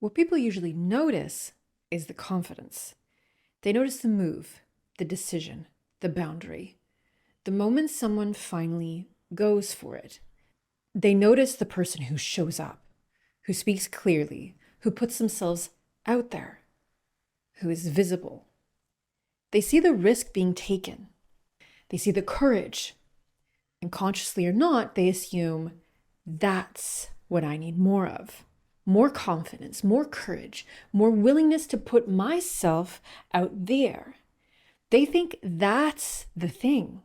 What people usually notice is the confidence. They notice the move, the decision, the boundary, the moment someone finally goes for it. They notice the person who shows up, who speaks clearly, who puts themselves out there, who is visible. They see the risk being taken. They see the courage. And consciously or not, they assume that's what I need more of. More confidence, more courage, more willingness to put myself out there. They think that's the thing.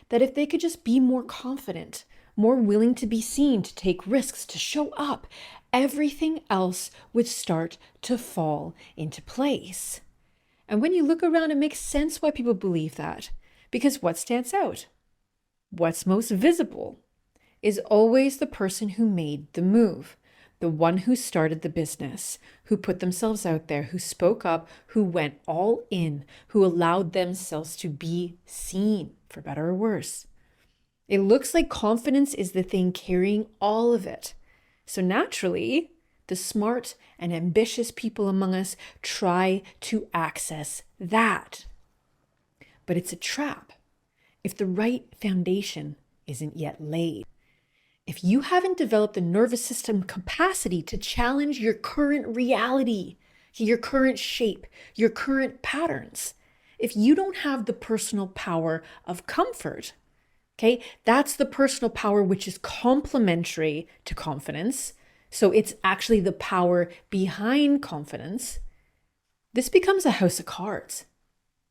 That if they could just be more confident, more willing to be seen, to take risks, to show up, everything else would start to fall into place. And when you look around, it makes sense why people believe that. Because what stands out? What's most visible is always the person who made the move. The one who started the business, who put themselves out there, who spoke up, who went all in, who allowed themselves to be seen, for better or worse. It looks like confidence is the thing carrying all of it. So naturally, the smart and ambitious people among us try to access that. But it's a trap if the right foundation isn't yet laid. If you haven't developed the nervous system capacity to challenge your current reality, your current shape, your current patterns, if you don't have the personal power of comfort, okay, that's the personal power which is complementary to confidence. So it's actually the power behind confidence. This becomes a house of cards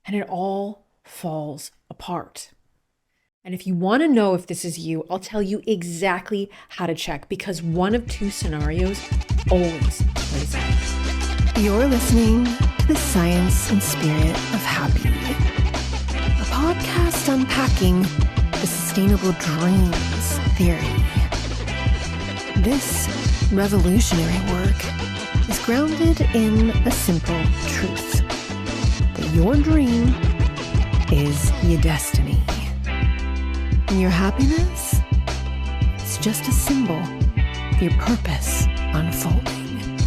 and it all falls apart. And if you want to know if this is you, I'll tell you exactly how to check, because one of two scenarios always plays out. You're listening to The Science and Spirit of Happy, a podcast unpacking the sustainable dreams theory. This revolutionary work is grounded in a simple truth, that your dream is your destiny. And your happiness is just a symbol of your purpose unfolding.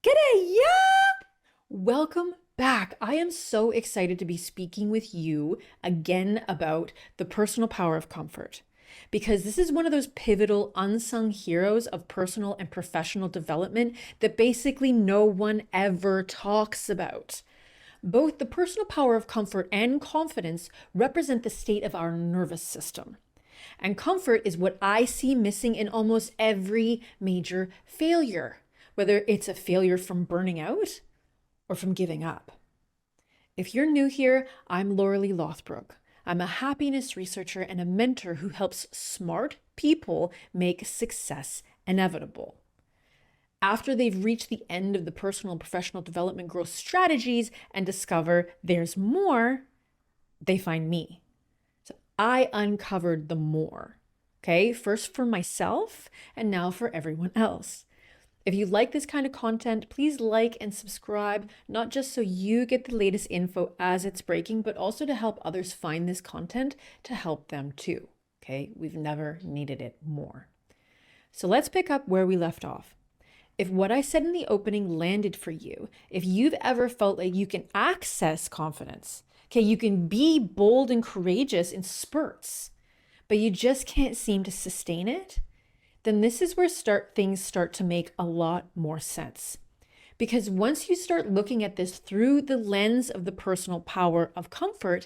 G'day, yeah! Welcome back. I am so excited to be speaking with you again about the personal power of comfort, because this is one of those pivotal unsung heroes of personal and professional development that basically no one ever talks about. Both the personal power of comfort and confidence represent the state of our nervous system. And comfort is what I see missing in almost every major failure, whether it's a failure from burning out or from giving up. If you're new here, I'm Lauralee Lothbrook. I'm a happiness researcher and a mentor who helps smart people make success inevitable. After they've reached the end of the personal and professional development growth strategies and discover there's more, they find me. So I uncovered the more, okay? First for myself and now for everyone else. If you like this kind of content, please like and subscribe, not just so you get the latest info as it's breaking, but also to help others find this content to help them too, okay? We've never needed it more. So let's pick up where we left off. If what I said in the opening landed for you, if you've ever felt like you can access confidence, okay, you can be bold and courageous in spurts, but you just can't seem to sustain it, then this is where things start to make a lot more sense. Because once you start looking at this through the lens of the personal power of comfort,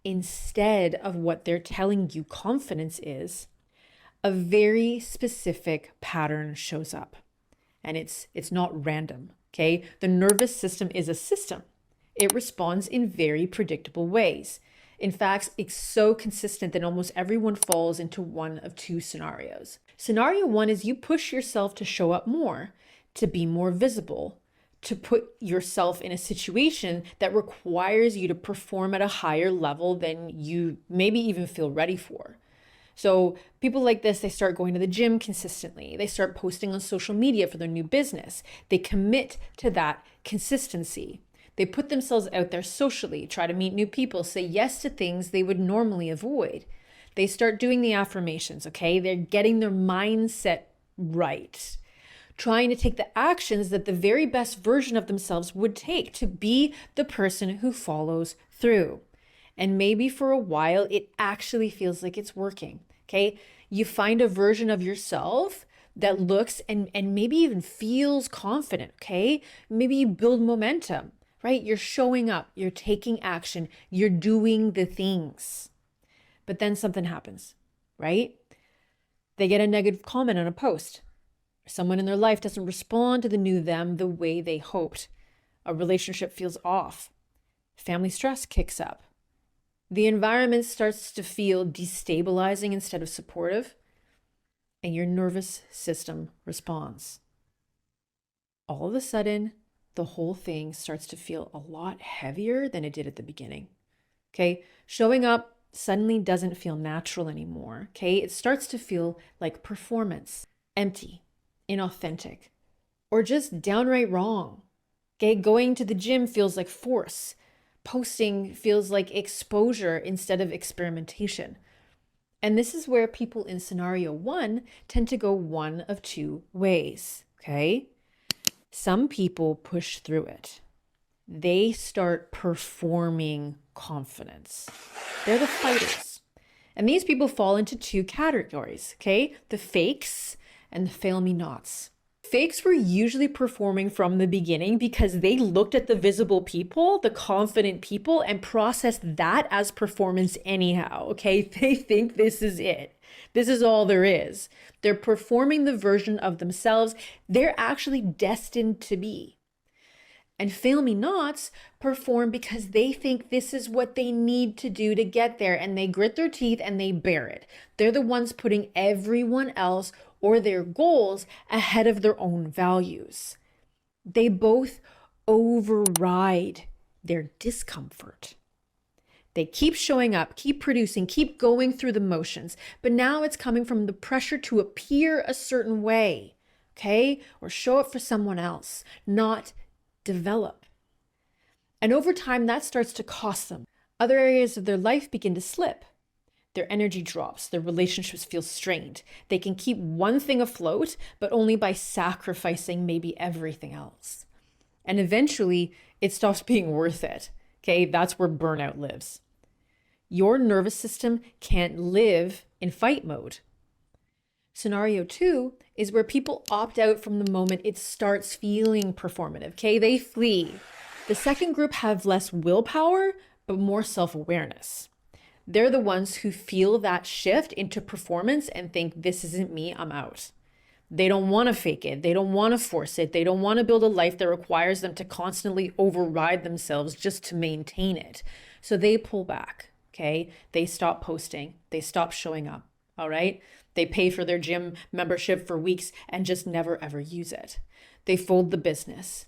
instead of what they're telling you confidence is, a very specific pattern shows up. And it's not random, okay? The nervous system is a system. It responds in very predictable ways. In fact, it's so consistent that almost everyone falls into one of two scenarios. Scenario one is you push yourself to show up more, to be more visible, to put yourself in a situation that requires you to perform at a higher level than you maybe even feel ready for. So people like this, they start going to the gym consistently. They start posting on social media for their new business. They commit to that consistency. They put themselves out there socially, try to meet new people, say yes to things they would normally avoid. They start doing the affirmations, okay? They're getting their mindset Right. Trying to take the actions that the very best version of themselves would take to be the person who follows through. And maybe for a while, it actually feels like it's working. Okay. You find a version of yourself that looks and maybe even feels confident. Okay. Maybe you build momentum, right? You're showing up, you're taking action, you're doing the things. But then something happens, right? They get a negative comment on a post. Someone in their life doesn't respond to the new them the way they hoped. A relationship feels off. Family stress kicks up. The environment starts to feel destabilizing instead of supportive, and your nervous system responds. All of a sudden, the whole thing starts to feel a lot heavier than it did at the beginning. Okay, showing up suddenly doesn't feel natural anymore. Okay, it starts to feel like performance, empty, inauthentic, or just downright wrong. Okay, going to the gym feels like force. Posting feels like exposure instead of experimentation. And this is where people in scenario 1 tend to go one of two ways. Okay, some people push through it. They start performing confidence. They're the fighters. And these people fall into two categories, okay? The fakes and the fail me nots. Fakes were usually performing from the beginning because they looked at the visible people, the confident people, and processed that as performance anyhow, okay? They think this is it. This is all there is. They're performing the version of themselves they're actually destined to be. And fail me nots perform because they think this is what they need to do to get there, and they grit their teeth and they bear it. They're the ones putting everyone else or their goals ahead of their own values. They both override their discomfort. They keep showing up, keep producing, keep going through the motions, but now it's coming from the pressure to appear a certain way, okay? Or show up for someone else, not develop. And over time, that starts to cost them. Other areas of their life begin to slip. Their energy drops, their relationships feel strained. They can keep one thing afloat, but only by sacrificing maybe everything else. And eventually, it stops being worth it. Okay, that's where burnout lives. Your nervous system can't live in fight mode. Scenario 2 is where people opt out from the moment it starts feeling performative. Okay, they flee. The second group have less willpower, but more self-awareness. They're the ones who feel that shift into performance and think, this isn't me, I'm out. They don't want to fake it. They don't want to force it. They don't want to build a life that requires them to constantly override themselves just to maintain it. So they pull back, okay? They stop posting. They stop showing up, all right? They pay for their gym membership for weeks and just never ever use it. They fold the business.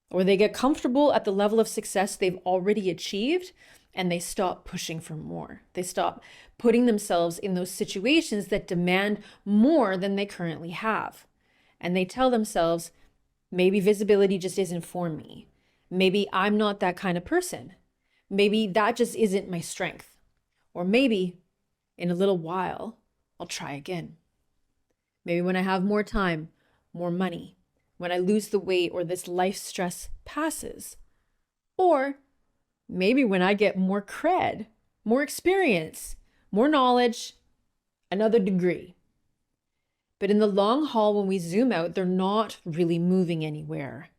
Or they get comfortable at the level of success they've already achieved, and they stop pushing for more. They stop putting themselves in those situations that demand more than they currently have. And they tell themselves, maybe visibility just isn't for me. Maybe I'm not that kind of person. Maybe that just isn't my strength. Or maybe in a little while, I'll try again. Maybe when I have more time, more money, when I lose the weight or this life stress passes. Or maybe when I get more cred, more experience, more knowledge, another degree. But in the long haul, when we zoom out, they're not really moving anywhere.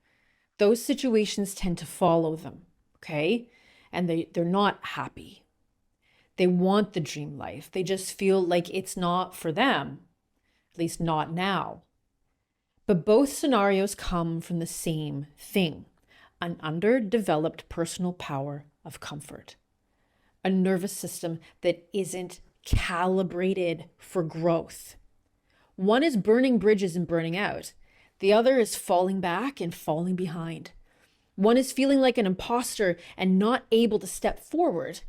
Those situations tend to follow them, okay? And they're not happy. They want the dream life. They just feel like it's not for them, at least not now. But both scenarios come from the same thing. An underdeveloped personal power of comfort, a nervous system that isn't calibrated for growth. One is burning bridges and burning out. The other is falling back and falling behind. One is feeling like an imposter and not able to step forward.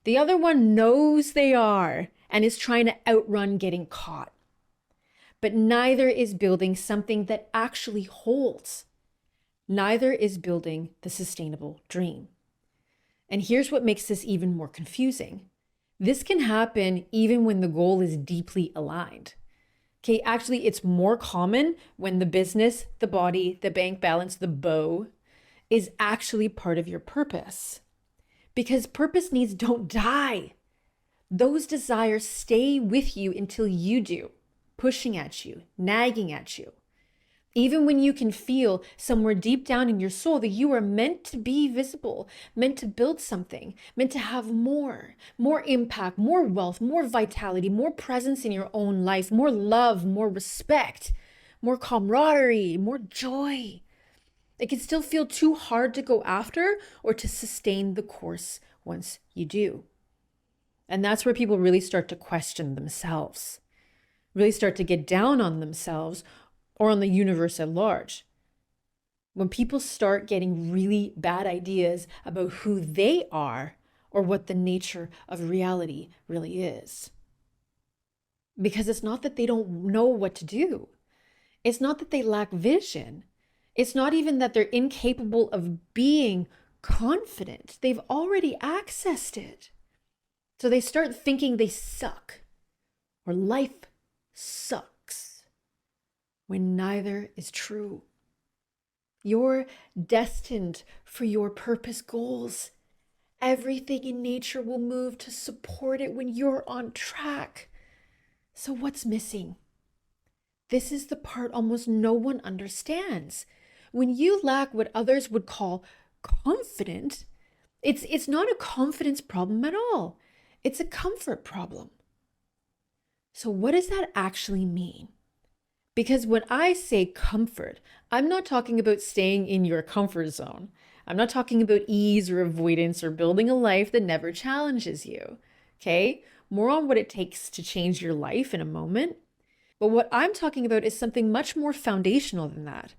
The other one knows they are and is trying to outrun getting caught. But neither is building something that actually holds. Neither is building the sustainable dream. And here's what makes this even more confusing. This can happen even when the goal is deeply aligned. Okay, actually, it's more common when the business, the body, the bank balance, the bow is actually part of your purpose. Because purpose needs don't die. Those desires stay with you until you do, pushing at you, nagging at you. Even when you can feel somewhere deep down in your soul that you are meant to be visible, meant to build something, meant to have more impact, more wealth, more vitality, more presence in your own life, more love, more respect, more camaraderie, more joy. It can still feel too hard to go after or to sustain the course once you do. And that's where people really start to question themselves, really start to get down on themselves or on the universe at large. When people start getting really bad ideas about who they are or what the nature of reality really is. Because it's not that they don't know what to do. It's not that they lack vision. It's not even that they're incapable of being confident. They've already accessed it. So they start thinking they suck or life sucks, when neither is true. You're destined for your purpose goals. Everything in nature will move to support it when you're on track. So what's missing? This is the part almost no one understands. When you lack what others would call confident, it's not a confidence problem at all. It's a comfort problem. So what does that actually mean? Because when I say comfort, I'm not talking about staying in your comfort zone. I'm not talking about ease or avoidance or building a life that never challenges you. Okay? More on what it takes to change your life in a moment. But what I'm talking about is something much more foundational than that.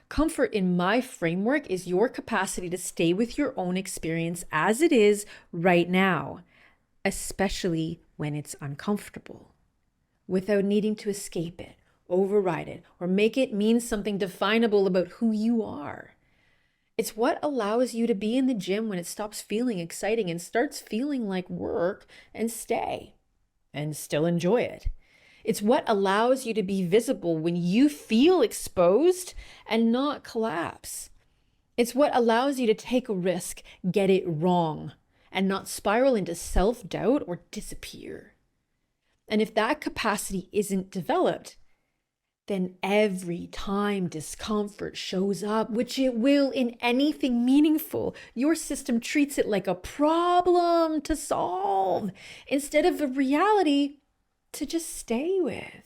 Comfort in my framework is your capacity to stay with your own experience as it is right now, especially when it's uncomfortable, without needing to escape it, override it, or make it mean something definable about who you are. It's what allows you to be in the gym when it stops feeling exciting and starts feeling like work and stay and still enjoy it. It's what allows you to be visible when you feel exposed and not collapse. It's what allows you to take a risk, get it wrong, and not spiral into self-doubt or disappear. And if that capacity isn't developed, then every time discomfort shows up, which it will in anything meaningful, your system treats it like a problem to solve instead of a reality to just stay with.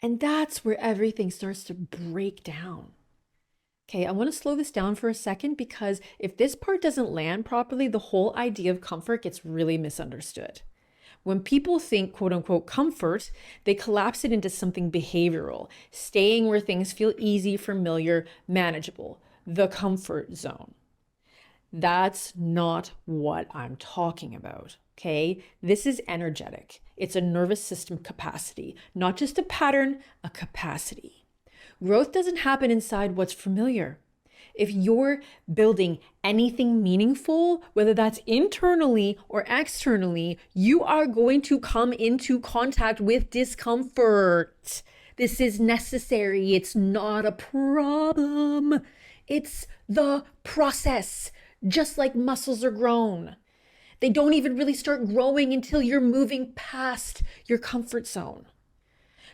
And that's where everything starts to break down. Okay, I want to slow this down for a second because if this part doesn't land properly, the whole idea of comfort gets really misunderstood. When people think quote unquote comfort, they collapse it into something behavioral, staying where things feel easy, familiar, manageable, the comfort zone. That's not what I'm talking about, okay? This is energetic. It's a nervous system capacity, not just a pattern, a capacity. Growth doesn't happen inside what's familiar. If you're building anything meaningful, whether that's internally or externally, you are going to come into contact with discomfort. This is necessary. It's not a problem. It's the process, just like muscles are grown. They don't even really start growing until you're moving past your comfort zone.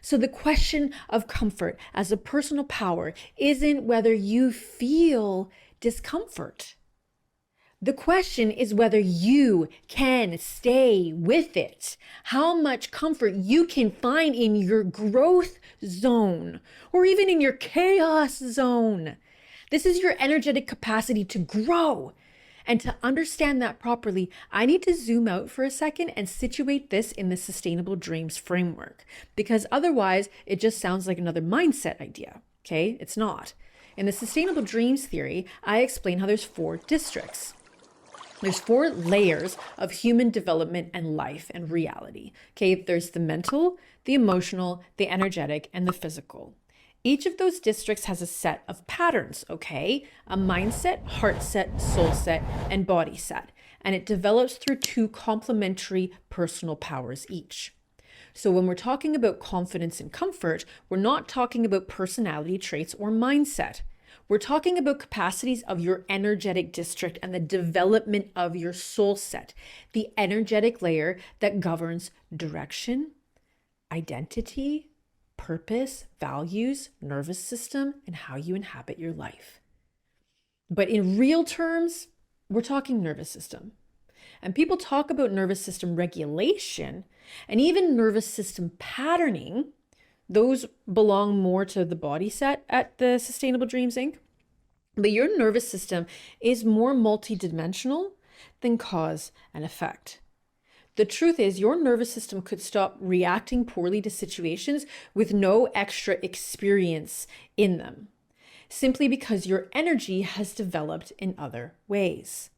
So the question of comfort as a personal power isn't whether you feel discomfort. The question is whether you can stay with it, how much comfort you can find in your growth zone or even in your chaos zone. This is your energetic capacity to grow. And to understand that properly, I need to zoom out for a second and situate this in the Sustainable Dreams framework, because otherwise it just sounds like another mindset idea, okay? It's not. In the Sustainable Dreams theory, I explain how there's 4 districts. There's 4 layers of human development and life and reality, okay? There's the mental, the emotional, the energetic, and the physical. Each of those districts has a set of patterns, okay? A mindset, heart set, soul set, and body set. And it develops through 2 complementary personal powers each. So when we're talking about confidence and comfort, we're not talking about personality traits or mindset. We're talking about capacities of your energetic district and the development of your soul set, the energetic layer that governs direction, identity, purpose, values, nervous system, and how you inhabit your life. But in real terms, we're talking nervous system. And people talk about nervous system regulation and even nervous system patterning. Those belong more to the body set at the Sustainable Dreams Inc. But your nervous system is more multidimensional than cause and effect. The truth is, your nervous system could stop reacting poorly to situations with no extra experience in them, simply because your energy has developed in other ways.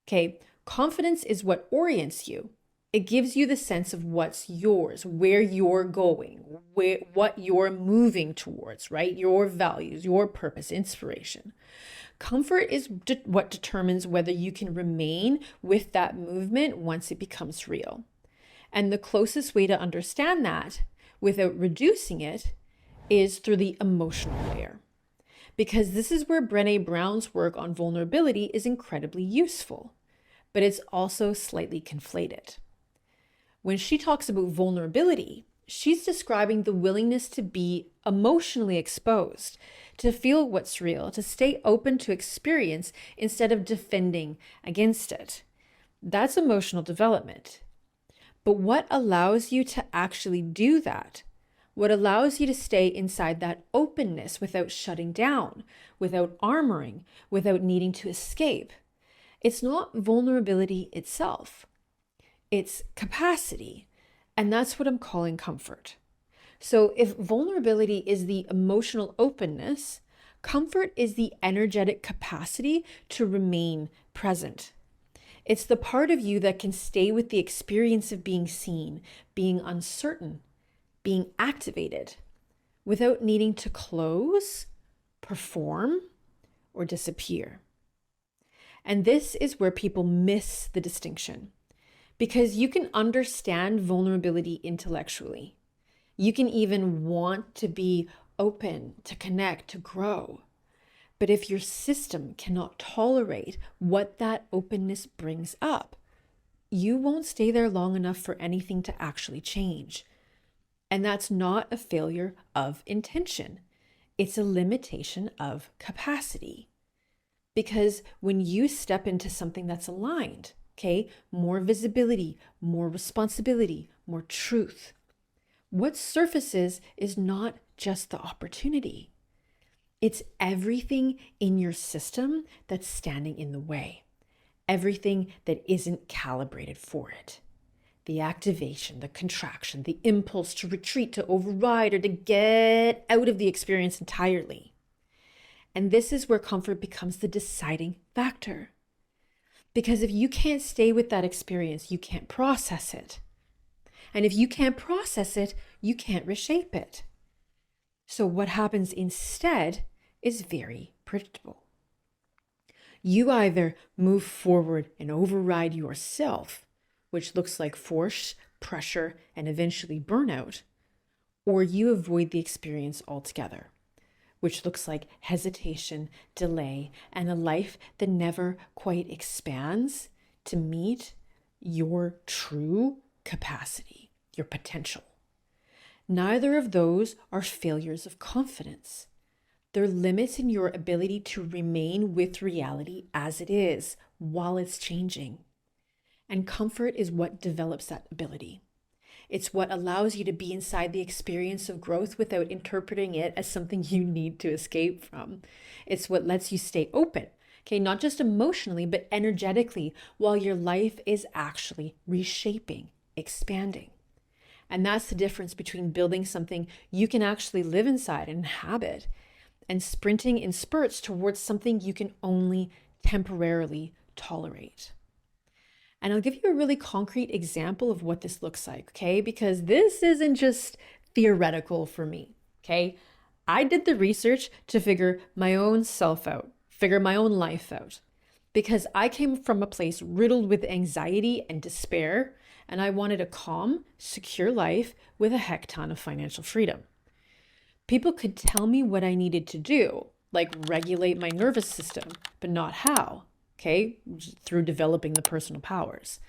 Okay, confidence is what orients you. It gives you the sense of what's yours, where you're going, what you're moving towards, right? Your values, your purpose, inspiration. Comfort is what determines whether you can remain with that movement once it becomes real. And the closest way to understand that without reducing it is through the emotional layer. Because this is where Brene Brown's work on vulnerability is incredibly useful, but it's also slightly conflated. When she talks about vulnerability, she's describing the willingness to be emotionally exposed, to feel what's real, to stay open to experience instead of defending against it. That's emotional development. But what allows you to actually do that? What allows you to stay inside that openness without shutting down, without armoring, without needing to escape? It's not vulnerability itself. It's capacity. And that's what I'm calling comfort. So if vulnerability is the emotional openness, comfort is the energetic capacity to remain present. It's the part of you that can stay with the experience of being seen, being uncertain, being activated, without needing to close, perform, or disappear. And this is where people miss the distinction. Because you can understand vulnerability intellectually. You can even want to be open, to connect, to grow. But if your system cannot tolerate what that openness brings up, you won't stay there long enough for anything to actually change. And that's not a failure of intention. It's a limitation of capacity. Because when you step into something that's aligned, okay, more visibility, more responsibility, more truth, what surfaces is not just the opportunity. It's everything in your system that's standing in the way. Everything that isn't calibrated for it. The activation, the contraction, the impulse to retreat, to override, or to get out of the experience entirely. And this is where comfort becomes the deciding factor. Because if you can't stay with that experience, you can't process it. And if you can't process it, you can't reshape it. So what happens instead is very predictable. You either move forward and override yourself, which looks like force, pressure, and eventually burnout, or you avoid the experience altogether, which looks like hesitation, delay, and a life that never quite expands to meet your true capacity, your potential. Neither of those are failures of confidence. They're limits in your ability to remain with reality as it is while it's changing. And comfort is what develops that ability. It's what allows you to be inside the experience of growth without interpreting it as something you need to escape from. It's what lets you stay open, okay, not just emotionally, but energetically, while your life is actually reshaping, expanding. And that's the difference between building something you can actually live inside and inhabit, and sprinting in spurts towards something you can only temporarily tolerate. And I'll give you a really concrete example of what this looks like, okay? Because this isn't just theoretical for me, okay? I did the research to figure my own self out, figure my own life out, because I came from a place riddled with anxiety and despair and I wanted a calm, secure life with a heck ton of financial freedom. People could tell me what I needed to do, like regulate my nervous system, but not how, okay? Through developing the personal powers.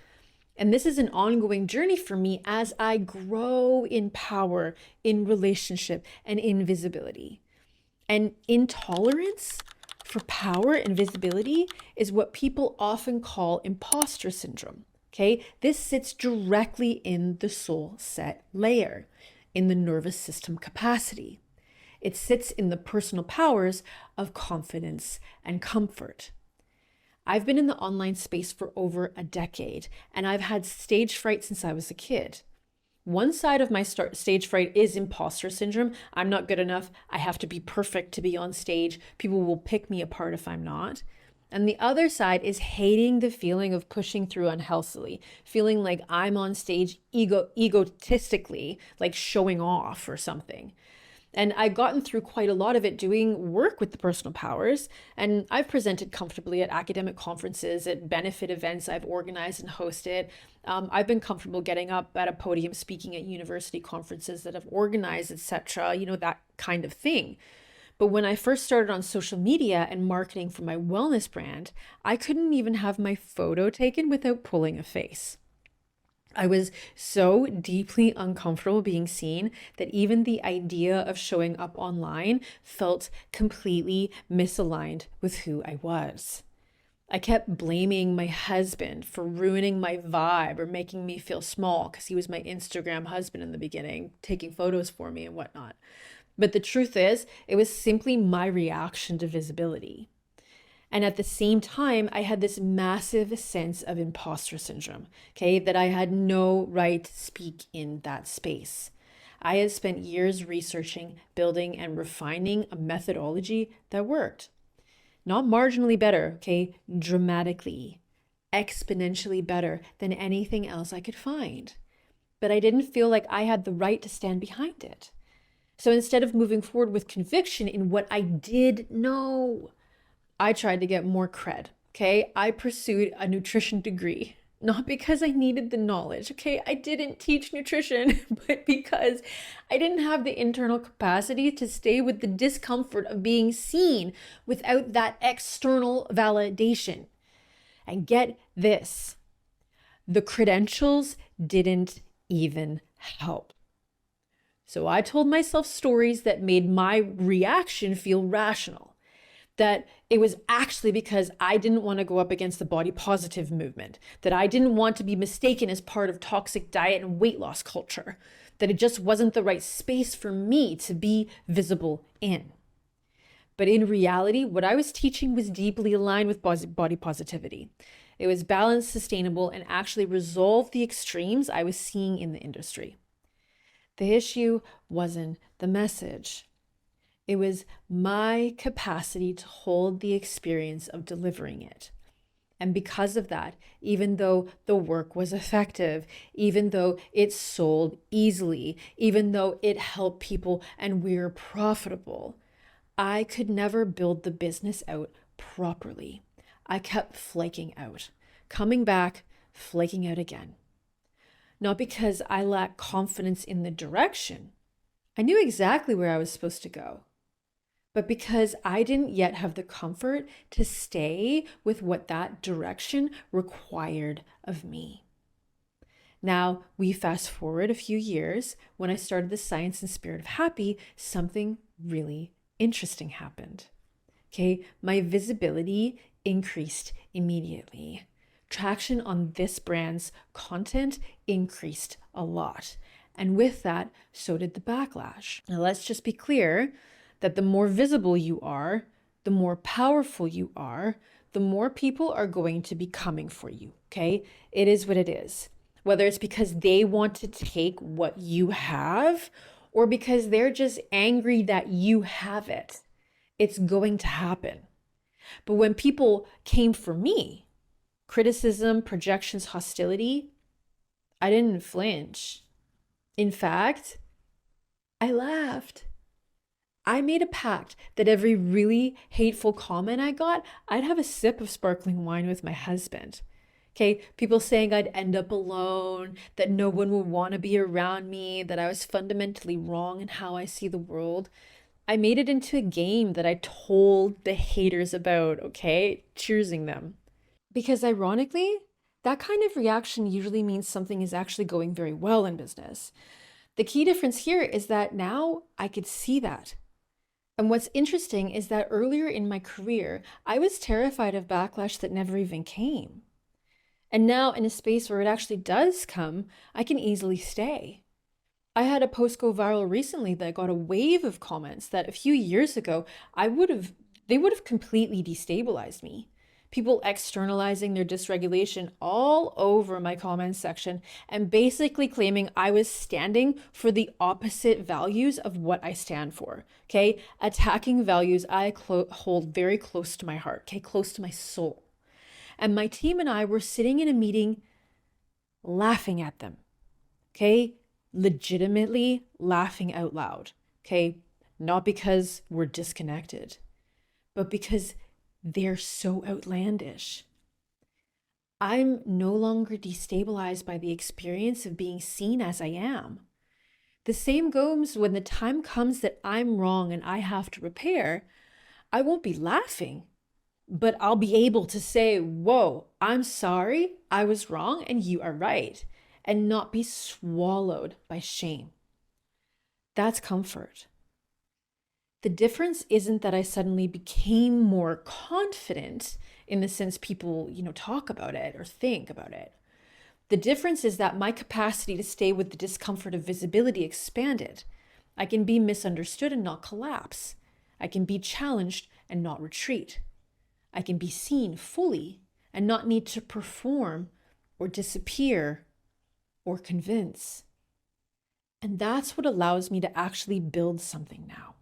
And this is an ongoing journey for me as I grow in power, in relationship, and in visibility. And intolerance for power and visibility is what people often call imposter syndrome. Okay, this sits directly in the soul set layer, in the nervous system capacity. It sits in the personal powers of confidence and comfort. I've been in the online space for over a decade, and I've had stage fright since I was a kid. One side of my stage fright is imposter syndrome. I'm not good enough. I have to be perfect to be on stage. People will pick me apart if I'm not. And the other side is hating the feeling of pushing through unhealthily, feeling like I'm on stage egotistically, like showing off or something. And I've gotten through quite a lot of it doing work with the personal powers. And I've presented comfortably at academic conferences, at benefit events I've organized and hosted. I've been comfortable getting up at a podium speaking at university conferences that I've organized, etc., that kind of thing. But when I first started on social media and marketing for my wellness brand, I couldn't even have my photo taken without pulling a face. I was so deeply uncomfortable being seen that even the idea of showing up online felt completely misaligned with who I was. I kept blaming my husband for ruining my vibe or making me feel small because he was my Instagram husband in the beginning, taking photos for me and whatnot. But the truth is, it was simply my reaction to visibility. And at the same time, I had this massive sense of imposter syndrome, okay, that I had no right to speak in that space. I had spent years researching, building, and refining a methodology that worked. Not marginally better, okay, dramatically, exponentially better than anything else I could find. But I didn't feel like I had the right to stand behind it. So instead of moving forward with conviction in what I did know, I tried to get more cred, okay? I pursued a nutrition degree, not because I needed the knowledge, okay? I didn't teach nutrition, but because I didn't have the internal capacity to stay with the discomfort of being seen without that external validation. And get this, the credentials didn't even help. So I told myself stories that made my reaction feel rational. That it was actually because I didn't want to go up against the body positive movement, that I didn't want to be mistaken as part of toxic diet and weight loss culture, that it just wasn't the right space for me to be visible in. But in reality, what I was teaching was deeply aligned with body positivity. It was balanced, sustainable, and actually resolved the extremes I was seeing in the industry. The issue wasn't the message. It was my capacity to hold the experience of delivering it. And because of that, even though the work was effective, even though it sold easily, even though it helped people and we're profitable, I could never build the business out properly. I kept flaking out, coming back, flaking out again. Not because I lacked confidence in the direction. I knew exactly where I was supposed to go. But because I didn't yet have the comfort to stay with what that direction required of me. Now, we fast forward a few years. When I started the Science and Spirit of Happy, something really interesting happened. Okay, my visibility increased immediately. Traction on this brand's content increased a lot. And with that, so did the backlash. Now, let's just be clear that the more visible you are, the more powerful you are, the more people are going to be coming for you, okay? It is what it is. Whether it's because they want to take what you have or because they're just angry that you have it, it's going to happen. But when people came for me, criticism, projections, hostility, I didn't flinch. In fact, I laughed. I made a pact that every really hateful comment I got, I'd have a sip of sparkling wine with my husband. Okay, people saying I'd end up alone, that no one would want to be around me, that I was fundamentally wrong in how I see the world. I made it into a game that I told the haters about, okay? Cheersing them. Because ironically, that kind of reaction usually means something is actually going very well in business. The key difference here is that now I could see that. And what's interesting is that earlier in my career, I was terrified of backlash that never even came. And now, in a space where it actually does come, I can easily stay. I had a post go viral recently that got a wave of comments that a few years ago they would have completely destabilized me. People externalizing their dysregulation all over my comments section and basically claiming I was standing for the opposite values of what I stand for. Okay, attacking values I hold very close to my heart. Okay, close to my soul. And my team and I were sitting in a meeting laughing at them. Okay, legitimately laughing out loud. Okay, not because we're disconnected, but because they're so outlandish. I'm no longer destabilized by the experience of being seen as I am. The same goes when the time comes that I'm wrong and I have to repair. I won't be laughing, but I'll be able to say, whoa, I'm sorry, I was wrong and you are right, and not be swallowed by shame. That's comfort. The difference isn't that I suddenly became more confident in the sense people, talk about it or think about it. The difference is that my capacity to stay with the discomfort of visibility expanded. I can be misunderstood and not collapse. I can be challenged and not retreat. I can be seen fully and not need to perform or disappear or convince. And that's what allows me to actually build something now.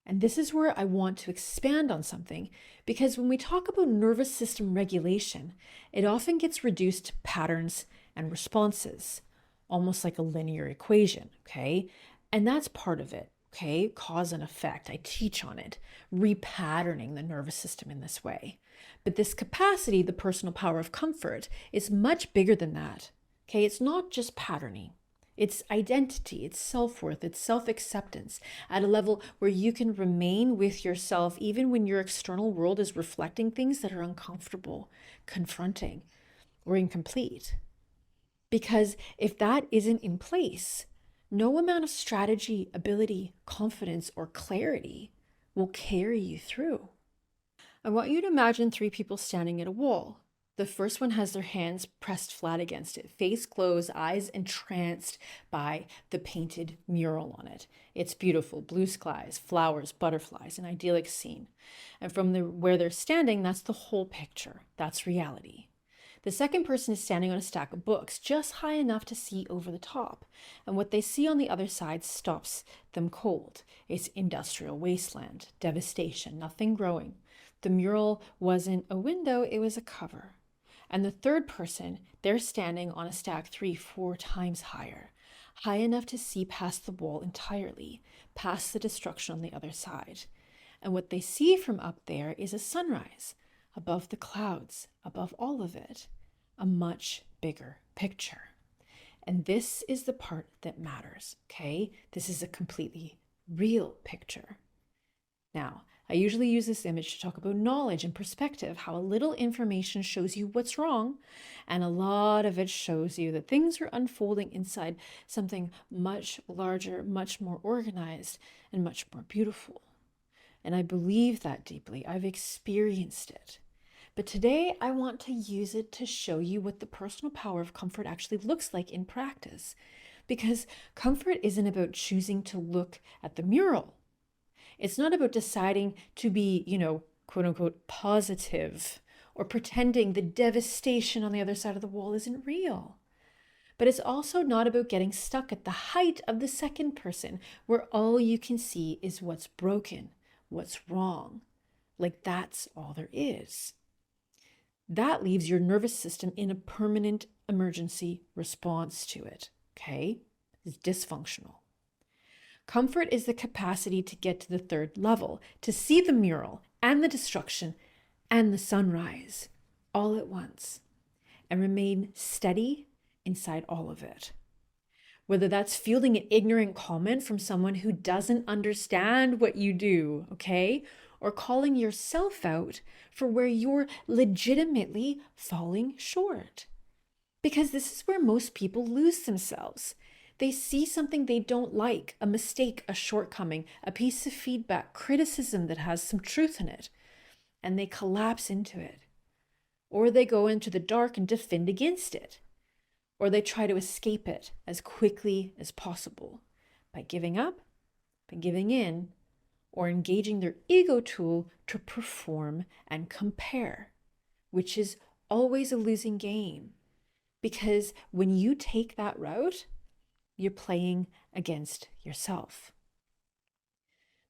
And this is where I want to expand on something, because when we talk about nervous system regulation, it often gets reduced to patterns and responses, almost like a linear equation, okay? And that's part of it, okay? Cause and effect. I teach on it, repatterning the nervous system in this way. But this capacity, the personal power of comfort, is much bigger than that, okay? It's not just patterning. It's identity, it's self-worth, it's self-acceptance at a level where you can remain with yourself even when your external world is reflecting things that are uncomfortable, confronting, or incomplete. Because if that isn't in place, no amount of strategy, ability, confidence, or clarity will carry you through. I want you to imagine three people standing at a wall. The first one has their hands pressed flat against it, face closed, eyes entranced by the painted mural on it. It's beautiful, blue skies, flowers, butterflies, an idyllic scene. And from where they're standing, that's the whole picture. That's reality. The second person is standing on a stack of books, just high enough to see over the top. And what they see on the other side stops them cold. It's industrial wasteland, devastation, nothing growing. The mural wasn't a window, it was a cover. And the third person, they're standing on a stack 3-4 times higher, high enough to see past the wall entirely, past the destruction on the other side. And what they see from up there is a sunrise, above the clouds, above all of it, a much bigger picture. And this is the part that matters, okay? This is a completely real picture. Now, I usually use this image to talk about knowledge and perspective, how a little information shows you what's wrong, and a lot of it shows you that things are unfolding inside something much larger, much more organized, and much more beautiful. And I believe that deeply. I've experienced it. But today I want to use it to show you what the personal power of comfort actually looks like in practice. Because comfort isn't about choosing to look at the mural. It's not about deciding to be, quote unquote, positive or pretending the devastation on the other side of the wall isn't real. But it's also not about getting stuck at the height of the second person where all you can see is what's broken, what's wrong. Like that's all there is. That leaves your nervous system in a permanent emergency response to it, okay? It's dysfunctional. Comfort is the capacity to get to the third level, to see the mural and the destruction and the sunrise all at once. and remain steady inside all of it. Whether that's fielding an ignorant comment from someone who doesn't understand what you do, okay? Or calling yourself out for where you're legitimately falling short. Because this is where most people lose themselves. They see something they don't like, a mistake, a shortcoming, a piece of feedback, criticism that has some truth in it, and they collapse into it. Or they go into the dark and defend against it. Or they try to escape it as quickly as possible by giving up, by giving in, or engaging their ego tool to perform and compare, which is always a losing game. Because when you take that route, you're playing against yourself.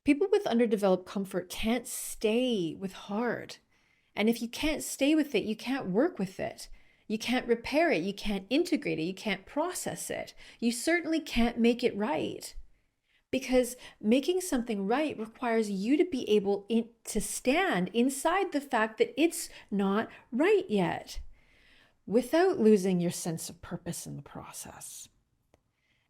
People with underdeveloped comfort can't stay with hard. And if you can't stay with it, you can't work with it. You can't repair it. You can't integrate it. You can't process it. You certainly can't make it right. Because making something right requires you to be able to stand inside the fact that it's not right yet, without losing your sense of purpose in the process.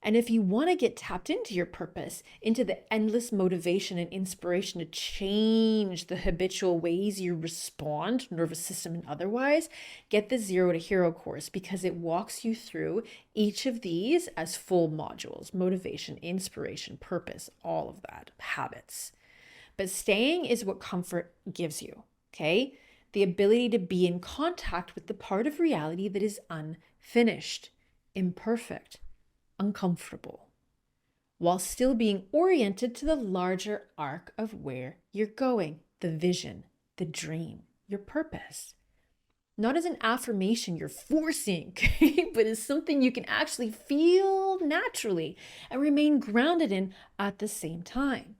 And if you want to get tapped into your purpose, into the endless motivation and inspiration to change the habitual ways you respond, nervous system and otherwise, get the Zero to Hero course, because it walks you through each of these as full modules: motivation, inspiration, purpose, all of that, habits. But staying is what comfort gives you, okay? The ability to be in contact with the part of reality that is unfinished, imperfect, uncomfortable, while still being oriented to the larger arc of where you're going, the vision, the dream, your purpose. Not as an affirmation you're forcing, okay? But as something you can actually feel naturally and remain grounded in at the same time.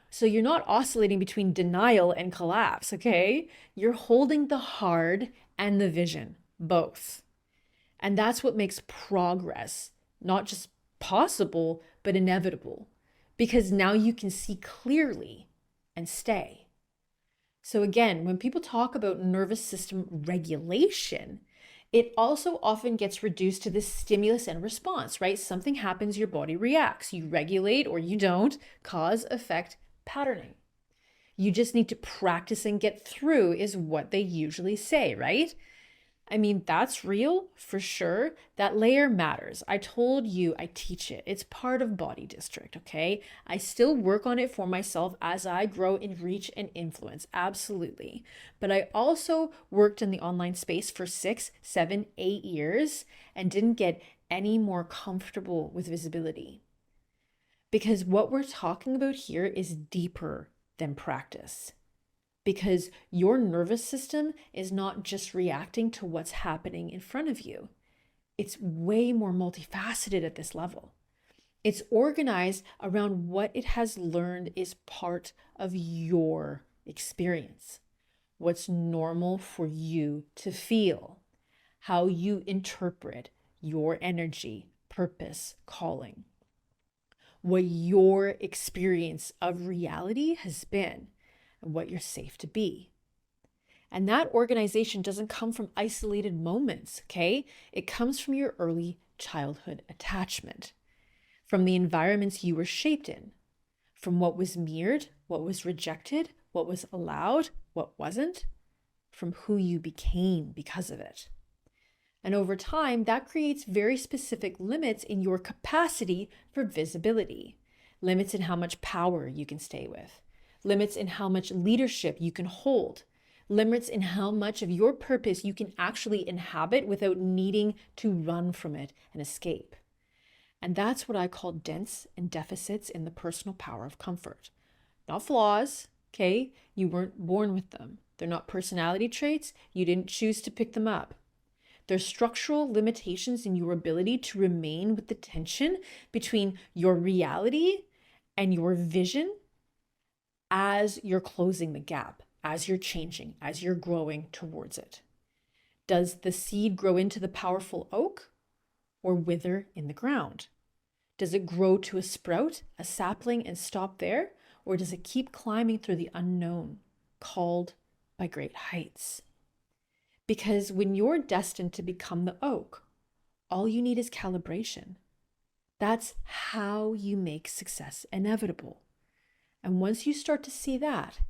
So you're not oscillating between denial and collapse, okay? You're holding the hard and the vision, both. And that's what makes progress not just possible, but inevitable, because now you can see clearly and stay. So again, when people talk about nervous system regulation, it also often gets reduced to this stimulus and response, right? Something happens, your body reacts. You regulate or you don't, cause, effect, patterning. You just need to practice and get through is what they usually say, right? I mean, that's real for sure. That layer matters. I told you I teach it. It's part of Body District, okay? I still work on it for myself as I grow in reach and influence, absolutely. But I also worked in the online space for 6, 7, 8 years and didn't get any more comfortable with visibility. Because what we're talking about here is deeper than practice. Because your nervous system is not just reacting to what's happening in front of you. It's way more multifaceted at this level. It's organized around what it has learned is part of your experience. What's normal for you to feel. How you interpret your energy, purpose, calling. What your experience of reality has been. And what you're safe to be. And that organization doesn't come from isolated moments, okay? It comes from your early childhood attachment, from the environments you were shaped in, from what was mirrored, what was rejected, what was allowed, what wasn't, from who you became because of it. And over time, that creates very specific limits in your capacity for visibility, limits in how much power you can stay with. Limits in how much leadership you can hold, limits in how much of your purpose you can actually inhabit without needing to run from it and escape. And that's what I call dents and deficits in the personal power of comfort. Not flaws, okay? You weren't born with them. They're not personality traits. You didn't choose to pick them up. They're structural limitations in your ability to remain with the tension between your reality and your vision as you're closing the gap, as you're changing, as you're growing towards it. Does the seed grow into the powerful oak or wither in the ground? Does it grow to a sprout, a sapling, and stop there? Or does it keep climbing through the unknown, called by great heights? Because when you're destined to become the oak, all you need is calibration. That's how you make success inevitable. And once you start to see that,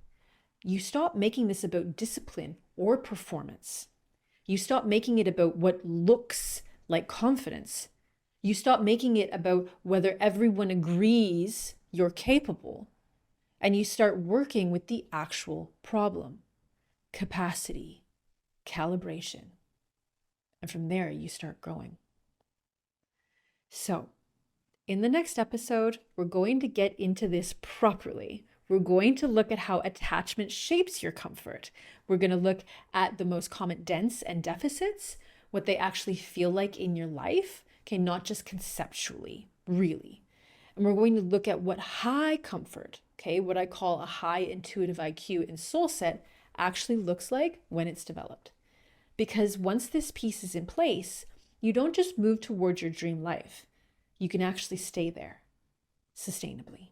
you stop making this about discipline or performance. You stop making it about what looks like confidence. You stop making it about whether everyone agrees you're capable. And you start working with the actual problem: capacity, calibration. And from there, you start growing. So, in the next episode, we're going to get into this properly. We're going to look at how attachment shapes your comfort. We're going to look at the most common dents and deficits, what they actually feel like in your life, okay, not just conceptually, really. And we're going to look at what high comfort, okay, what I call a high intuitive IQ and soul set, actually looks like when it's developed. Because once this piece is in place, you don't just move towards your dream life. You can actually stay there sustainably.